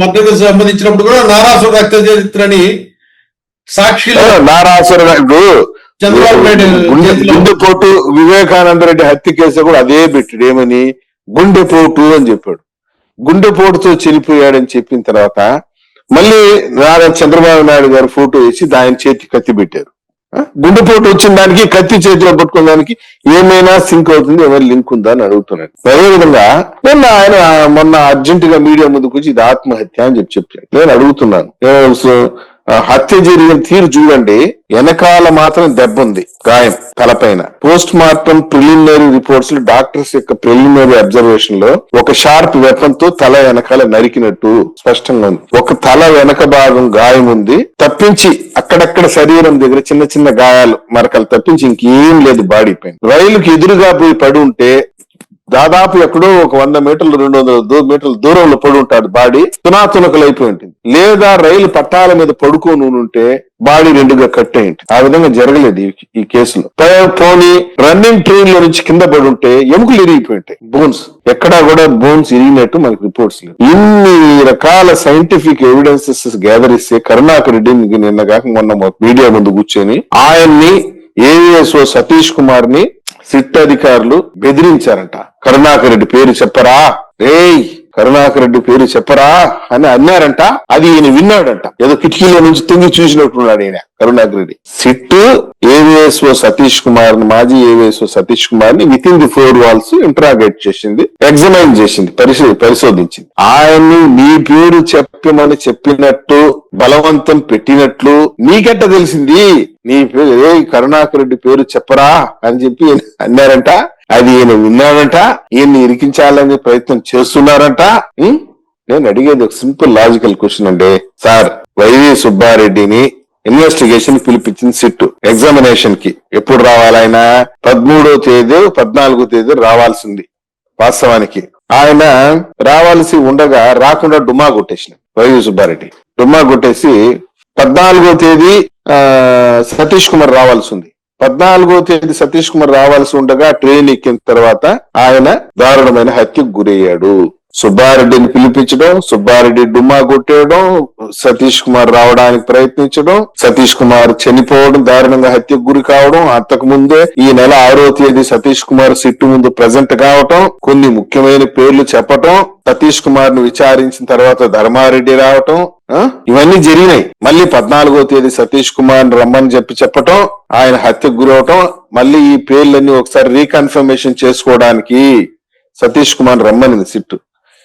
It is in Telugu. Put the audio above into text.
మద్దతు సంబంధించినప్పుడు కూడా నారాసుర రక్త చరిత్రని సాక్షిలో నారాసుర చంద్రబాబు నాయుడు గుండెపోటు వివేకానంద రెడ్డి హత్య కేసు కూడా అదే పెట్టాడు. ఏమని? గుండెపోటు అని చెప్పాడు. గుండెపోటుతో చనిపోయాడని చెప్పిన తర్వాత మళ్ళీ చంద్రబాబు నాయుడు గారు ఫోటో వేసి దాని చేతి కత్తి పెట్టారు. గుండెపోటు వచ్చిన దానికి కత్తి చేతిలో పట్టుకున్న దానికి ఏమైనా సింక్ అవుతుంది, ఏమైనా లింక్ ఉందా అని అడుగుతున్నాడు. అదేవిధంగా ఆయన మొన్న అర్జెంట్ గా మీడియా ముందుకు వచ్చి ఇది ఆత్మహత్య అని చెప్పాడు. నేను అడుగుతున్నాను, హత్య జరిగిన తీరు చూడండి. వెనకాల మాత్రం దెబ్బ ఉంది, గాయం తలపైన. పోస్ట్ మార్టం ప్రిలిమినరీ రిపోర్ట్స్ లో డాక్టర్స్ యొక్క ప్రిలిమినరీ అబ్జర్వేషన్ లో ఒక షార్ప్ వెపన్ తో తల వెనకాల నరికినట్టు స్పష్టంగా ఉంది. ఒక తల వెనక భాగం గాయం ఉంది తప్పించి, అక్కడక్కడ శరీరం దగ్గర చిన్న చిన్న గాయాలు మరకలు తప్పించి ఇంకేం లేదు బాడీ పైన. రైలుకి ఎదురుగా పోయి పడి ఉంటే దాదాపు ఎక్కడో ఒక 100 మీటర్లు 200 మీటర్ల దూరంలో పడి ఉంటాడు, బాడీ తునాతునకలు అయిపోయి ఉంటుంది. లేదా రైలు పట్టాల మీద పడుకొని ఉంటే బాడీ రెండుగా కట్ అయి ఉంటుంది. ఆ విధంగా జరగలేదు ఈ కేసులో. పోనీ రన్నింగ్ ట్రైన్ లో నుంచి కింద పడి ఉంటే ఎముకలు ఇరిగిపోయి ఉంటాయి, బోన్స్ ఎక్కడా కూడా బోన్స్ ఇరిగినట్టు మనకి రిపోర్ట్స్ లేవు. ఇన్ని రకాల సైంటిఫిక్ ఎవిడెన్సెస్ గ్యాదర్ ఇస్తే కరుణాకర్ రెడ్డిని నిన్న కాక మొన్న మీడియా ముందు కూర్చొని ఆయన్ని ఏవిఎస్ఓ సతీష్ కుమార్ ని సిట్ అధికారులు బెదిరించారంట. కరుణాకర్ రెడ్డి పేరు చెప్పరా, కరుణాకర్ రెడ్డి పేరు చెప్పరా అని అన్నారంట. అది ఈయన విన్నాడంట. ఏదో కిటికీలో నుంచి తొంగి చూసినట్టున్నాడు ఈయన కరుణాకర్ రెడ్డి. సిట్ ఏవిఎస్ఓ సతీష్ కుమార్ ని, మాజీ ఏవిఎస్ఓ సతీష్ కుమార్ ని with in the 4 walls interrogate చేసింది, ఎగ్జామైన్ చేసింది, పరిశోధించింది. ఆయన్ని నీ పేరు చెప్పమని చెప్పినట్టు బలవంతం పెట్టినట్లు నీకెట్ట తెలిసింది? నీ పేరు కరుణాకర్ రెడ్డి పేరు చెప్పరా అని చెప్పి అన్నారంట. అది ఈయన విన్నాడంట. ఈయన్ని ఇరికించాలని ప్రయత్నం చేస్తున్నారంట. నేను అడిగేది ఒక సింపుల్ లాజికల్ క్వశ్చన్ అండి. సార్, వైవి సుబ్బారెడ్డిని ఇన్వెస్టిగేషన్ పిలిపించింది సిట్. ఎగ్జామినేషన్ కి ఎప్పుడు రావాలి? ఆయన 13వ తేదీ 14వ తేదీ రావాల్సింది. వాస్తవానికి ఆయన రావాల్సి ఉండగా రాకుండా డుమ్మా కొట్టేసిన వైవి సుబ్బారెడ్డి. డుమ్మా కొట్టేసి 14వ తేదీ సతీష్ కుమార్ రావాల్సి ఉంది. 14వ తేదీ సతీష్ కుమార్ రావాల్సి ఉండగా ట్రైన్ ఎక్కిన తర్వాత ఆయన దారుణమైన హత్యకు గురయ్యాడు. సుబ్బారెడ్డిని పిలిపించడం, సుబ్బారెడ్డి డుమ్మా కొట్టేయడం, సతీష్ కుమార్ రావడానికి ప్రయత్నించడం, సతీష్ కుమార్ చనిపోవడం, దారుణంగా హత్యకు గురి కావడం, అంతకు ముందే ఈ నెల 6వ తేదీ సతీష్ కుమార్ సిట్టు ముందు ప్రజెంట్ కావటం, కొన్ని ముఖ్యమైన పేర్లు చెప్పటం, సతీష్ కుమార్ ను విచారించిన తర్వాత ధర్మారెడ్డి రావటం, ఇవన్నీ జరిగినాయి. మళ్ళీ 14వ తేదీ సతీష్ కుమార్ రమ్మని చెప్పటం, ఆయన హత్యకు గురవటం, మళ్ళీ ఈ పేర్లన్నీ ఒకసారి రీకన్ఫర్మేషన్ చేసుకోవడానికి సతీష్ కుమార్ రమ్మని సిట్టు.